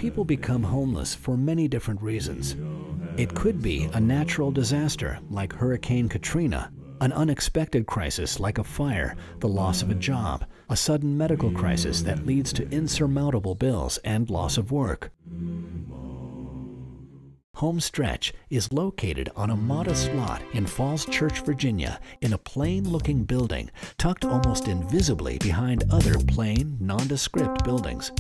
People become homeless for many different reasons. It could be a natural disaster like Hurricane Katrina, an unexpected crisis like a fire, the loss of a job, a sudden medical crisis that leads to insurmountable bills and loss of work. Homestretch is located on a modest lot in Falls Church, Virginia, in a plain-looking building tucked almost invisibly behind other plain, nondescript buildings.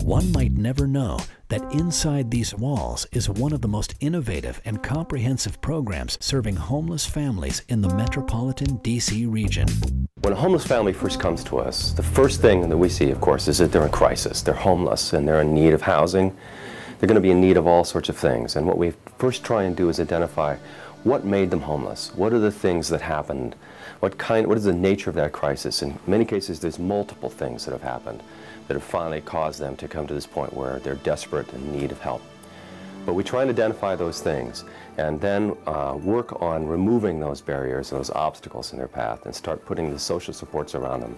One might never know that inside these walls is one of the most innovative and comprehensive programs serving homeless families in the metropolitan D.C. region. When a homeless family first comes to us, the first thing that we see, of course, is that they're in crisis. They're homeless and they're in need of housing. They're going to be in need of all sorts of things. And what we first try and do is identify what made them homeless. What are the things that happened? What is the nature of that crisis? In many cases, there's multiple things that have happened that have finally caused them to come to this point where they're desperate and in need of help. But we try and identify those things and then work on removing those barriers and those obstacles in their path and start putting the social supports around them.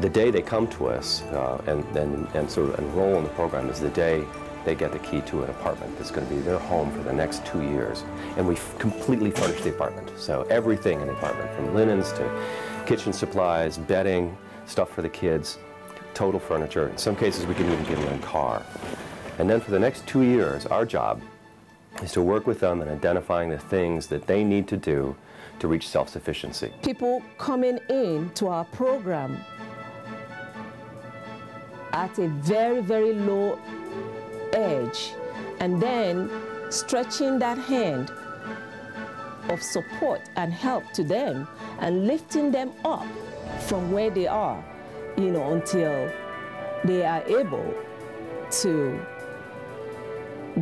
The day they come to us and sort of enroll in the program is the day they get the key to an apartment that's going to be their home for the next 2 years. And we completely furnish the apartment. So everything in the apartment, from linens to kitchen supplies, bedding, stuff for the kids, total furniture. In some cases, we can even give them a car. And then for the next 2 years, our job is to work with them in identifying the things that they need to do to reach self-sufficiency. People coming in to our program at a very, very low edge, and then stretching that hand of support and help to them and lifting them up from where they are, you know, until they are able to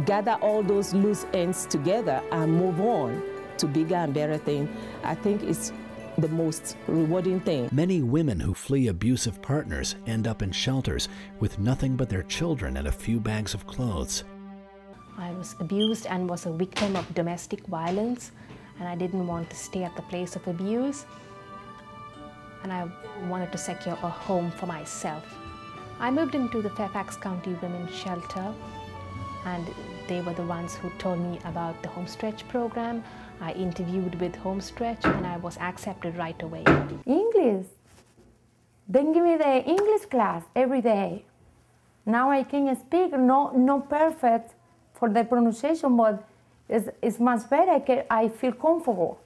gather all those loose ends together and move on to bigger and better things. I think it's the most rewarding thing. Many women who flee abusive partners end up in shelters with nothing but their children and a few bags of clothes. I was abused and was a victim of domestic violence, and I didn't want to stay at the place of abuse, and I wanted to secure a home for myself. I moved into the Fairfax County Women's Shelter, and they were the ones who told me about the Homestretch program. I interviewed with Homestretch and I was accepted right away. English. Then give me the English class every day. Now I can speak, not perfect for the pronunciation, but it's much better. I feel comfortable.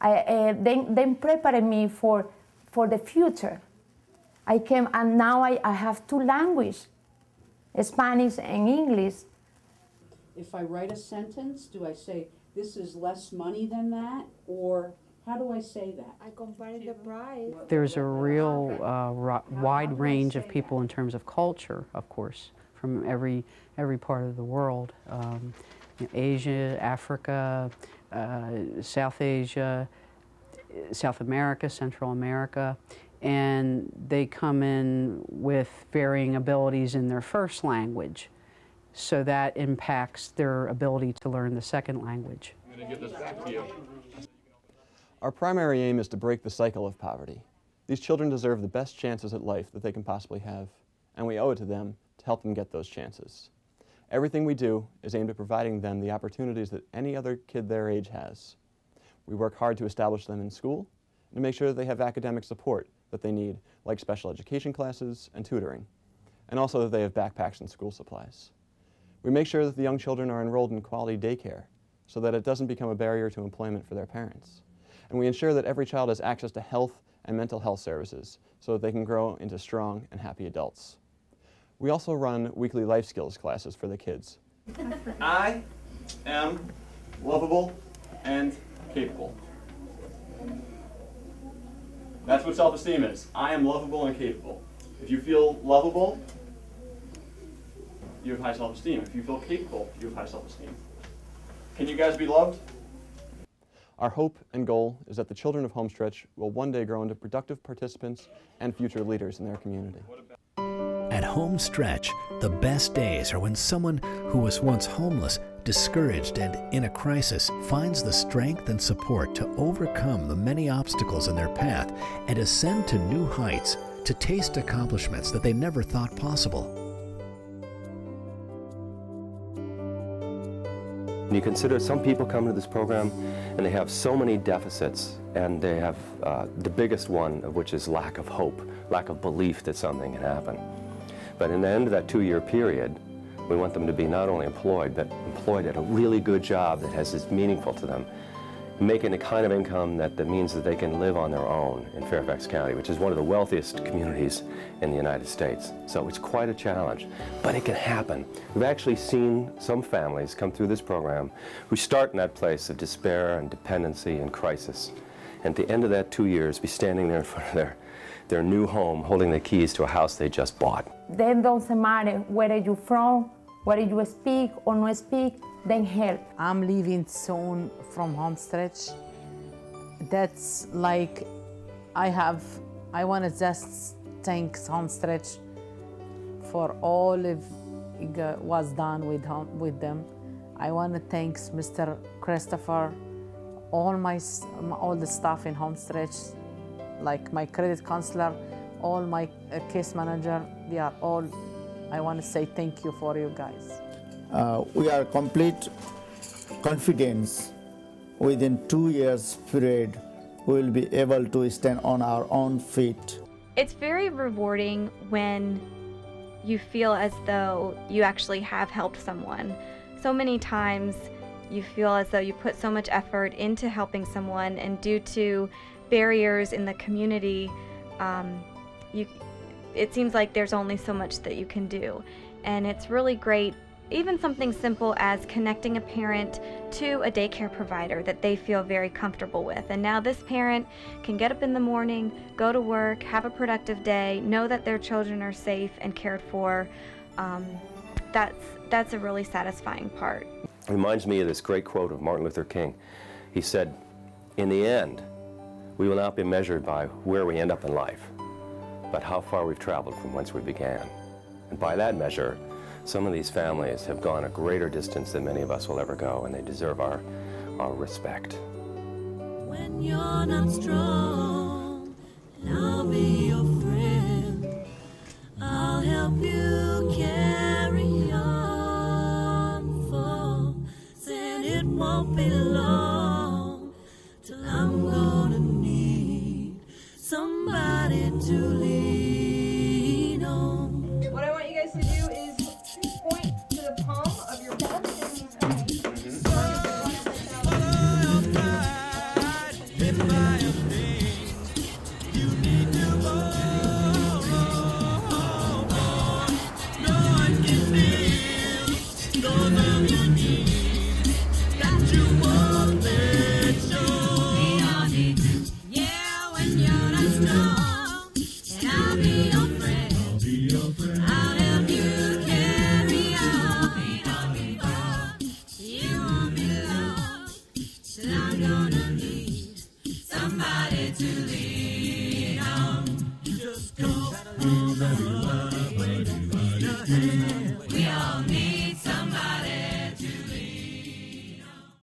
Then prepare me for the future. I came, and now I have 2 languages, Spanish and English. If I write a sentence, do I say, this is less money than that, or how do I say that? I compare the price. There's a real wide range of people in terms of culture, of course, from every part of the world. Asia, Africa, South Asia, South America, Central America, and they come in with varying abilities in their first language. So that impacts their ability to learn the second language. I'm going to give this back to you. Our primary aim is to break the cycle of poverty. These children deserve the best chances at life that they can possibly have, and we owe it to them to help them get those chances. Everything we do is aimed at providing them the opportunities that any other kid their age has. We work hard to establish them in school and to make sure that they have academic support that they need, like special education classes and tutoring, and also that they have backpacks and school supplies. We make sure that the young children are enrolled in quality daycare so that it doesn't become a barrier to employment for their parents. And we ensure that every child has access to health and mental health services so that they can grow into strong and happy adults. We also run weekly life skills classes for the kids. I am lovable and capable. That's what self-esteem is. I am lovable and capable. If you feel lovable, you have high self-esteem. If you feel capable, you have high self-esteem. Can you guys be loved? Our hope and goal is that the children of Homestretch will one day grow into productive participants and future leaders in their community. At Homestretch, the best days are when someone who was once homeless, discouraged, and in a crisis finds the strength and support to overcome the many obstacles in their path and ascend to new heights, to taste accomplishments that they never thought possible. And you consider some people come to this program and they have so many deficits, and they have the biggest one of which is lack of hope, lack of belief that something can happen. But in the end of that 2-year period, we want them to be not only employed, but employed at a really good job that is meaningful to them, making a kind of income that means that they can live on their own in Fairfax County, which is one of the wealthiest communities in the United States. So it's quite a challenge, but it can happen. We've actually seen some families come through this program who start in that place of despair and dependency and crisis, and at the end of that 2 years be standing there in front of their new home holding the keys to a house they just bought. Then doesn't matter where you're from, whether you speak or not speak, then help. I'm leaving soon from Homestretch. That's like, I want to just thank Homestretch for all of it was done with them. I want to thank Mr. Christopher, all the staff in Homestretch, like my credit counselor, all my case manager, they are all, I want to say thank you for you guys. We are complete confidence within 2 years period we will be able to stand on our own feet. It's very rewarding when you feel as though you actually have helped someone. So many times you feel as though you put so much effort into helping someone, and due to barriers in the community, it seems like there's only so much that you can do. And it's really great, even something simple as connecting a parent to a daycare provider that they feel very comfortable with. And now this parent can get up in the morning, go to work, have a productive day, know that their children are safe and cared for. That's a really satisfying part. It reminds me of this great quote of Martin Luther King. He said, "In the end, we will not be measured by where we end up in life, but how far we've traveled from whence we began." And by that measure, some of these families have gone a greater distance than many of us will ever go, and they deserve our respect. When you're not strong, I'll be your friend. I'll help you carry on, for said it won't be long till I'm gonna need somebody to lean on. What I want you guys to do is point to the palm of your belt yeah, when you're not strong.